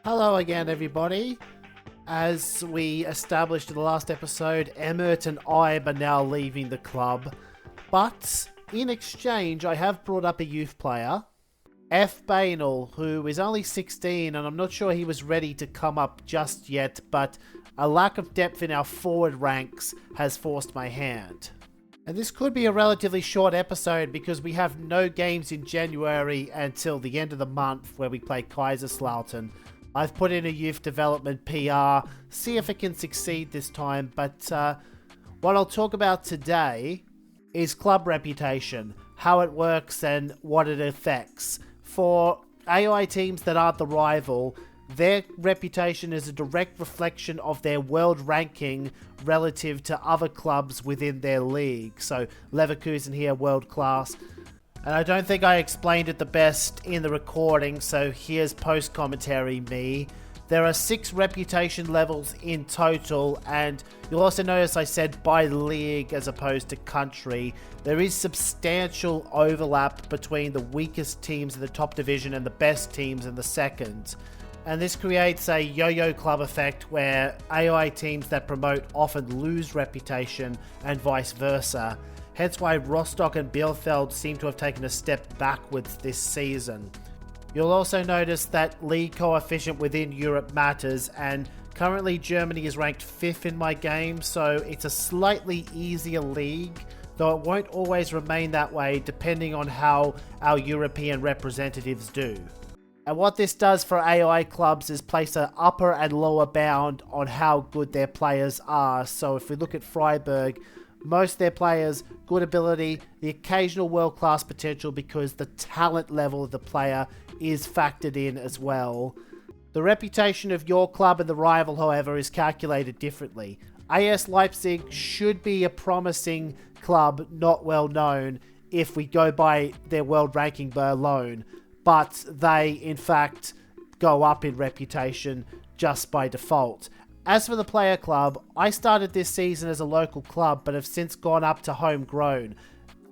Hello again, everybody. As we established in the last episode, Emert and Eyb are now leaving the club. But in exchange, I have brought up a youth player, Eyb, who is only 16, and I'm not sure he was ready to come up just yet, but a lack of depth in our forward ranks has forced my hand. And this could be a relatively short episode because we have no games in January until the end of the month where we play Kaiserslautern. I've put in a youth development PR, see if it can succeed this time, but what I'll talk about today is club reputation, how it works and what it affects. For AI teams that aren't the rival, their reputation is a direct reflection of their world ranking relative to other clubs within their league. So Leverkusen here, world class. And I don't think I explained it the best in the recording, so here's post-commentary me. There are 6 reputation levels in total, and you'll also notice I said by league as opposed to country. There is substantial overlap between the weakest teams in the top division and the best teams in the second. And this creates a yo-yo club effect where AI teams that promote often lose reputation and vice versa. Hence why Rostock and Bielefeld seem to have taken a step backwards this season. You'll also notice that league coefficient within Europe matters, and currently Germany is ranked 5th in my game, so it's a slightly easier league, though it won't always remain that way depending on how our European representatives do. And what this does for AI clubs is place an upper and lower bound on how good their players are. So if we look at Freiburg, most of their players, good ability, the occasional world-class potential because the talent level of the player is factored in as well. The reputation of your club and the rival, however, is calculated differently. AS Leipzig should be a promising club, not well known, if we go by their world ranking alone. But they, in fact, go up in reputation just by default. As for the player club, I started this season as a local club, but have since gone up to homegrown.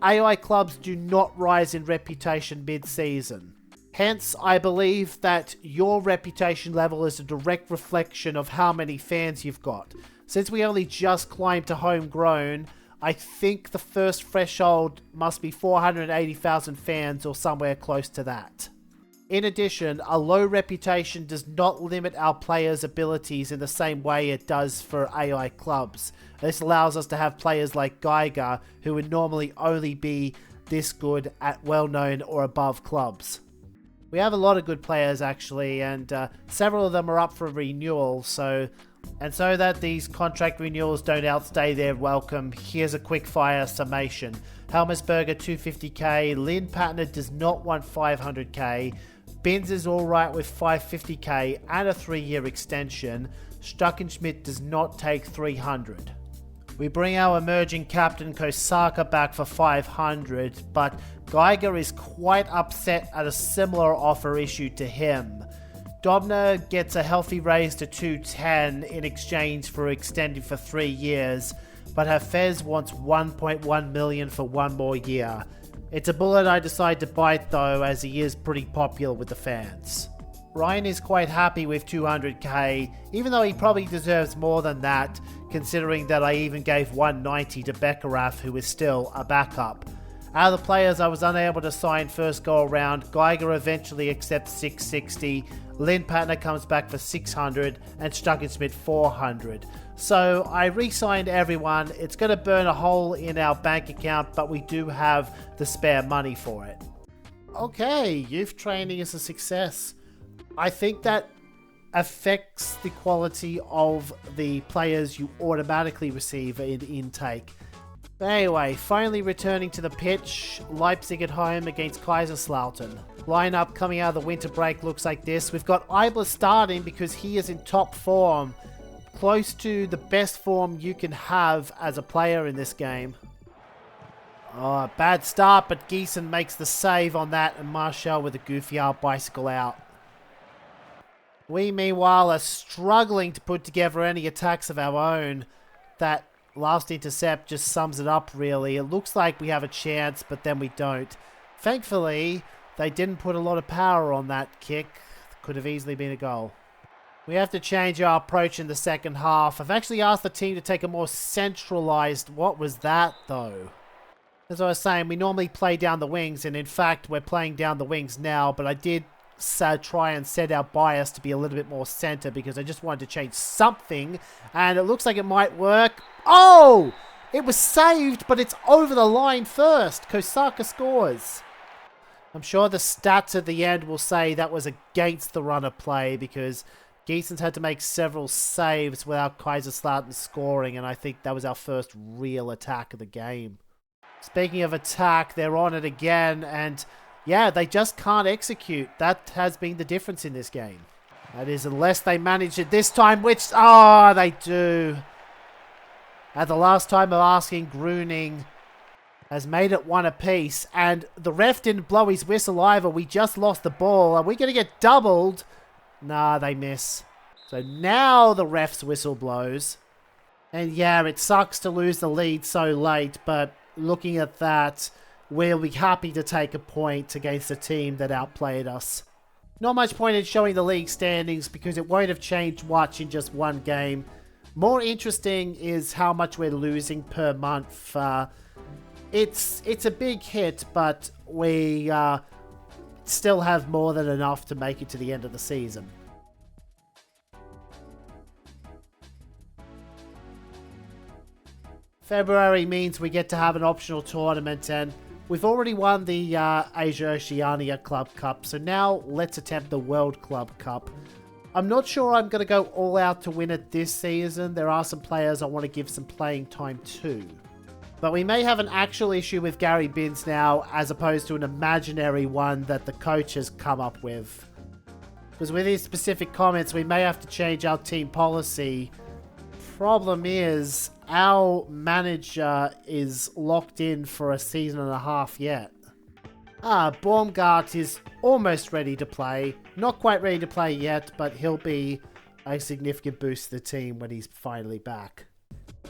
AI clubs do not rise in reputation mid-season. Hence, I believe that your reputation level is a direct reflection of how many fans you've got. Since we only just climbed to homegrown, I think the first threshold must be 480,000 fans or somewhere close to that. In addition, a low reputation does not limit our players' abilities in the same way it does for AI clubs. This allows us to have players like Geiger, who would normally only be this good at well-known or above clubs. We have a lot of good players actually, and several of them are up for renewal, so that these contract renewals don't outstay their welcome, here's a quick fire summation. Helmersberger 250k, Lynn Patner does not want 500k, Binz is alright with 550k and a 3-year extension, Stuckenschmidt does not take 300. We bring our emerging captain Kosaka back for 500, but Geiger is quite upset at a similar offer issued to him. Dobner gets a healthy raise to 210 in exchange for extending for 3 years, but Hafez wants 1.1 million for 1 more year. It's a bullet I decide to bite though, as he is pretty popular with the fans. Ryan is quite happy with 200k, even though he probably deserves more than that, considering that I even gave 190 to Beckerath, who is still a backup. Out of the players I was unable to sign first go around, Geiger eventually accepts 660, Lynn Patner comes back for 600, and Stuckenschmidt 400. So I re-signed everyone. It's going to burn a hole in our bank account, but we do have the spare money for it. Okay, youth training is a success. I think that affects the quality of the players you automatically receive in intake. But anyway, finally returning to the pitch, Leipzig at home against Kaiserslautern. Lineup coming out of the winter break looks like this. We've got Eibler starting because he is in top form, close to the best form you can have as a player in this game. Oh, bad start, but Giesen makes the save on that, and Marshall with a goofy old bicycle out. We, meanwhile, are struggling to put together any attacks of our own. That last intercept just sums it up, really. It looks like we have a chance, but then we don't. Thankfully, they didn't put a lot of power on that kick. Could have easily been a goal. We have to change our approach in the second half. I've actually asked the team to take a more centralised... What was that, though? As I was saying, we normally play down the wings, and in fact, we're playing down the wings now, but I did try and set our bias to be a little bit more centre because I just wanted to change something, and it looks like it might work. Oh! It was saved, but it's over the line first. Kosaka scores. I'm sure the stats at the end will say that was against the run of play because Geesens had to make several saves without Kaiserslautern scoring, and I think that was our first real attack of the game. Speaking of attack, they're on it again, and yeah, they just can't execute. That has been the difference in this game. That is, unless they manage it this time, which, they do. At the last time of asking, Gruning has made it one apiece, and the ref didn't blow his whistle either. We just lost the ball. Are we going to get doubled? Nah, they miss. So now the ref's whistle blows. And yeah, it sucks to lose the lead so late, but looking at that, we'll be happy to take a point against a team that outplayed us. Not much point in showing the league standings because it won't have changed much in just one game. More interesting is how much we're losing per month. It's a big hit, but we still have more than enough to make it to the end of the season. February means we get to have an optional tournament, and we've already won the Asia Oceania Club Cup, so now let's attempt the World Club Cup. I'm not sure I'm going to go all out to win it this season. There are some players I want to give some playing time to. But we may have an actual issue with Gary Binns now, as opposed to an imaginary one that the coach has come up with. Because with these specific comments, we may have to change our team policy. Problem is, our manager is locked in for a season and a half yet. Baumgart is almost ready to play. Not quite ready to play yet, but he'll be a significant boost to the team when he's finally back.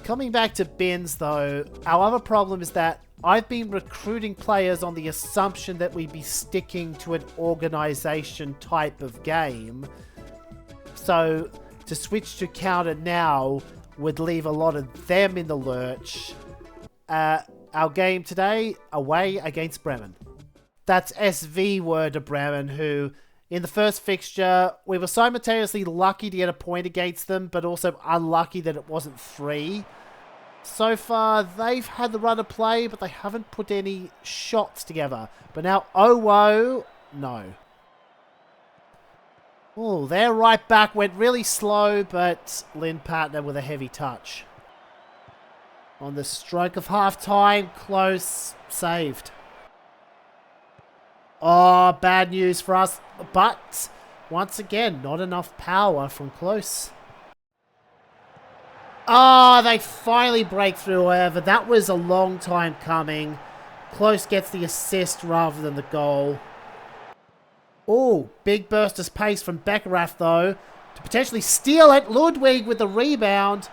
Coming back to Binns though, our other problem is that I've been recruiting players on the assumption that we'd be sticking to an organisation type of game. So to switch to counter now would leave a lot of them in the lurch. Our game today, away against Bremen. That's SV Werder Bremen, who, in the first fixture, we were simultaneously lucky to get a point against them, but also unlucky that it wasn't 3. So far, they've had the run of play, but they haven't put any shots together. But now, no. Oh, their right back went really slow, but Lynn Patner with a heavy touch. On the stroke of half-time, close, saved. Oh, bad news for us, but once again, not enough power from close. They finally break through, however. That was a long time coming. Close gets the assist rather than the goal. Oh, big burst of pace from Beckerath, though, to potentially steal it. Ludwig with the rebound.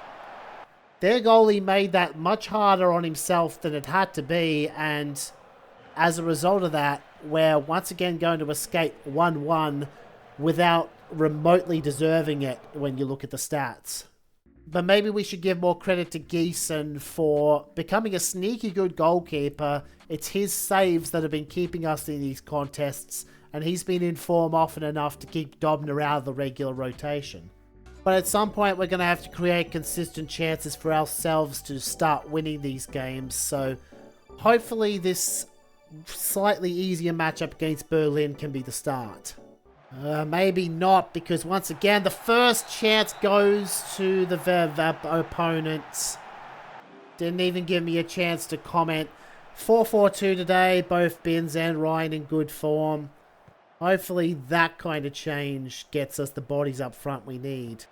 Their goalie made that much harder on himself than it had to be, and as a result of that, we're once again going to escape 1-1 without remotely deserving it when you look at the stats. But maybe we should give more credit to Giesen for becoming a sneaky good goalkeeper. It's his saves that have been keeping us in these contests, and he's been in form often enough to keep Dobner out of the regular rotation. But at some point we're going to have to create consistent chances for ourselves to start winning these games, so hopefully this slightly easier matchup against Berlin can be the start. Maybe not, because once again the first chance goes to the opponents. Didn't even give me a chance to comment. 4-4-2 today, both Binns and Ryan in good form. Hopefully that kind of change gets us the bodies up front we need.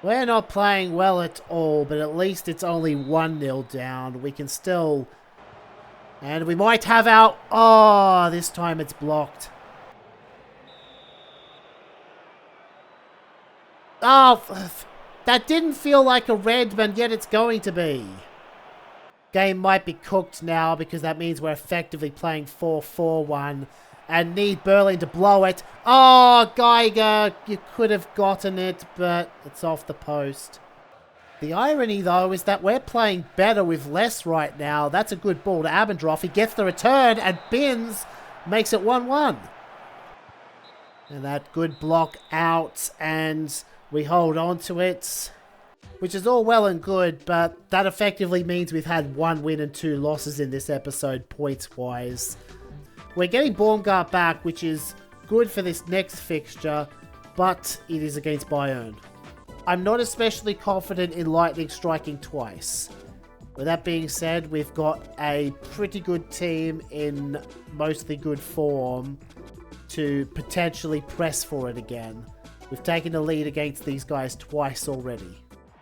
We're not playing well at all, but at least it's only 1-0 down. We can still... And we might have our... Oh, this time it's blocked. Oh, that didn't feel like a red, but yet it's going to be. Game might be cooked now because that means we're effectively playing 4-4-1. and need Berlin to blow it. Oh, Geiger, you could have gotten it, but it's off the post. The irony, though, is that we're playing better with less right now. That's a good ball to Abendroth. He gets the return, and Binns makes it 1-1. And that good block out, and we hold on to it, which is all well and good, but that effectively means we've had 1 win and 2 losses in this episode, points-wise. We're getting Baumgart back, which is good for this next fixture, but it is against Bayern. I'm not especially confident in Lightning striking twice. With that being said, we've got a pretty good team in mostly good form to potentially press for it again. We've taken the lead against these guys twice already.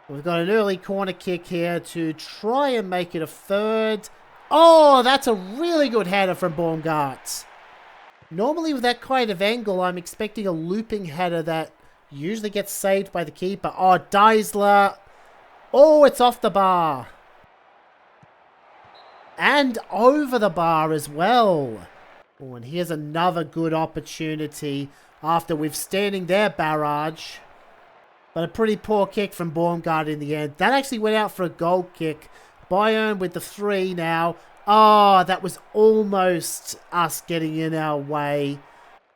We've got an early corner kick here to try and make it a third. Oh, that's a really good header from Baumgart. Normally with that kind of angle, I'm expecting a looping header that usually gets saved by the keeper. Oh, Deisler. Oh, it's off the bar. And over the bar as well. Oh, and here's another good opportunity after withstanding their barrage. But a pretty poor kick from Baumgart in the end. That actually went out for a goal kick. Bayern with the 3 now. Oh, that was almost us getting in our way.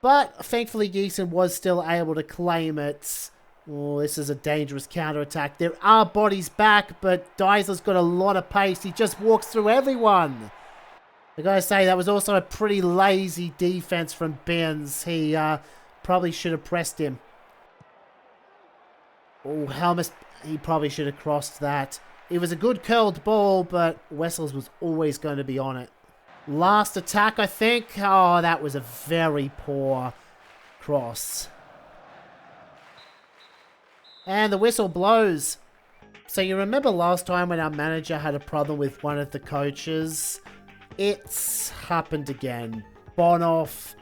But thankfully Gießen was still able to claim it. Oh, this is a dangerous counterattack. There are bodies back, but Deisler's got a lot of pace. He just walks through everyone. I gotta say, that was also a pretty lazy defense from Binns. He probably should have pressed him. Oh, Helmus, he probably should have crossed that. It was a good curled ball, but Wessels was always going to be on it. Last attack, I think. Oh, that was a very poor cross. And the whistle blows. So you remember last time when our manager had a problem with one of the coaches? It's happened again. Bonoff.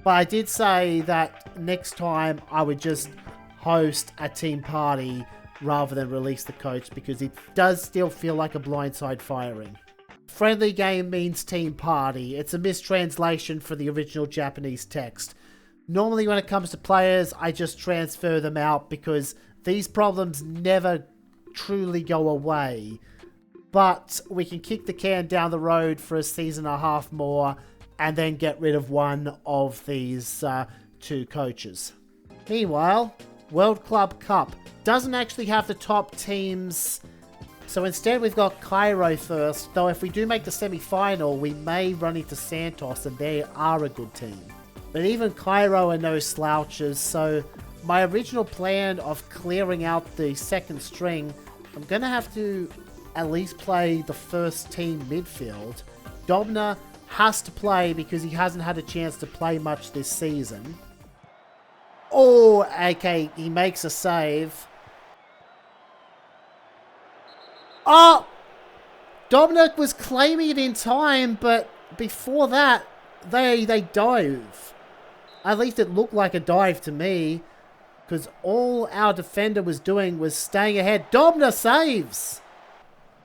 But I did say that next time I would just host a team party rather than release the coach, because it does still feel like a blindside firing. Friendly game means team party. It's a mistranslation for the original Japanese text. Normally when it comes to players, I just transfer them out because these problems never truly go away. But we can kick the can down the road for a season and a half more and then get rid of one of these 2 coaches. Meanwhile, World Club Cup doesn't actually have the top teams. So instead we've got Cairo first, though if we do make the semi-final, we may run into Santos, and they are a good team. But even Cairo are no slouches, so my original plan of clearing out the second string, I'm going to have to at least play the first team midfield. Dobner has to play because he hasn't had a chance to play much this season. Oh, okay, he makes a save. Oh! Dobner was claiming it in time, but before that, they dove. At least it looked like a dive to me, because all our defender was doing was staying ahead. Dobner saves!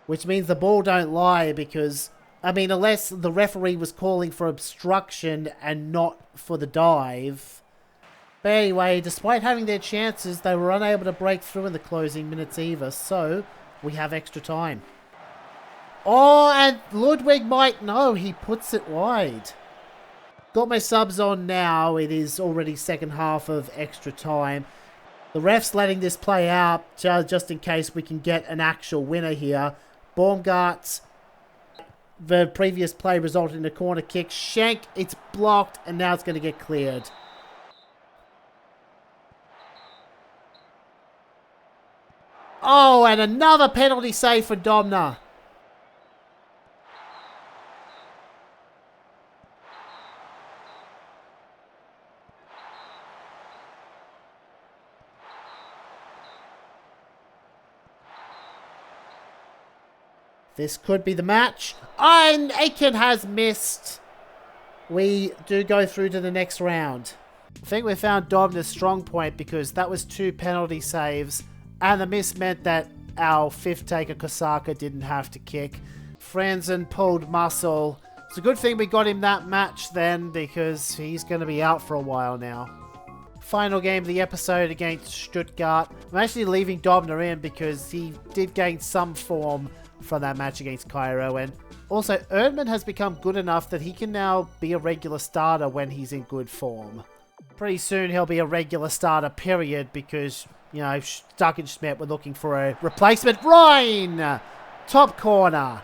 Which means the ball don't lie, because, I mean, unless the referee was calling for obstruction and not for the dive. But anyway, despite having their chances, they were unable to break through in the closing minutes either, so we have extra time. Oh, and Ludwig might know. He puts it wide. Got my subs on now. It is already second half of extra time. The ref's letting this play out just in case we can get an actual winner here. Baumgart, the previous play resulted in a corner kick. Schenk, it's blocked, and now it's going to get cleared. Oh, and another penalty save for Dobner. This could be the match. Oh, and Aiken has missed. We do go through to the next round. I think we found Dobner's strong point because that was 2 penalty saves. And the miss meant that our 5th taker, Kosaka, didn't have to kick. Franzen pulled muscle, It's a good thing we got him that match then, because he's going to be out for a while now. Final game of the episode against Stuttgart. I'm actually leaving Dobner in because he did gain some form from that match against Cairo, and also Erdmann has become good enough that he can now be a regular starter when he's in good form. Pretty soon he'll be a regular starter, period, because, you know, Stuck and Schmidt were looking for a replacement. Rhine! Top corner.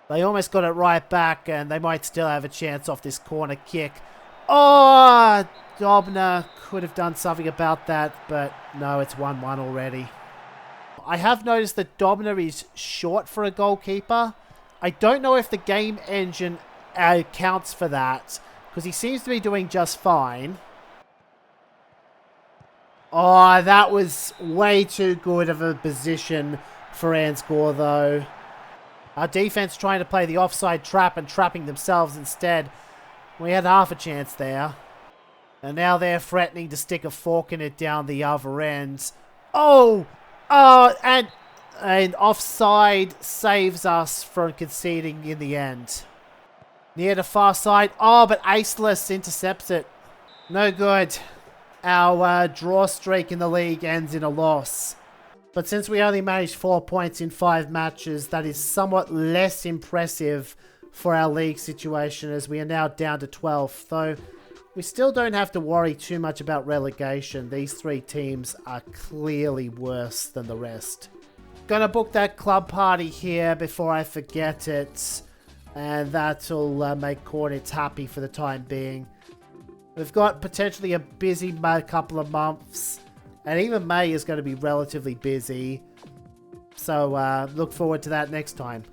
They almost got it right back, and they might still have a chance off this corner kick. Oh, Dobner could have done something about that, but no, it's 1-1 already. I have noticed that Dobner is short for a goalkeeper. I don't know if the game engine counts for that, because he seems to be doing just fine. Oh, that was way too good of a position for Ansgore, though. Our defense trying to play the offside trap and trapping themselves instead. We had half a chance there. And now they're threatening to stick a fork in it down the other end. Oh! Oh, and offside saves us from conceding in the end. Near the far side. Oh, but Aceless intercepts it. No good. Our draw streak in the league ends in a loss. But since we only managed 4 points in 5 matches, that is somewhat less impressive for our league situation, as we are now down to 12th. Though we still don't have to worry too much about relegation. These 3 teams are clearly worse than the rest. Gonna book that club party here before I forget it. And that'll make Cornets happy for the time being. We've got potentially a busy couple of months. And even May is going to be relatively busy. So look forward to that next time.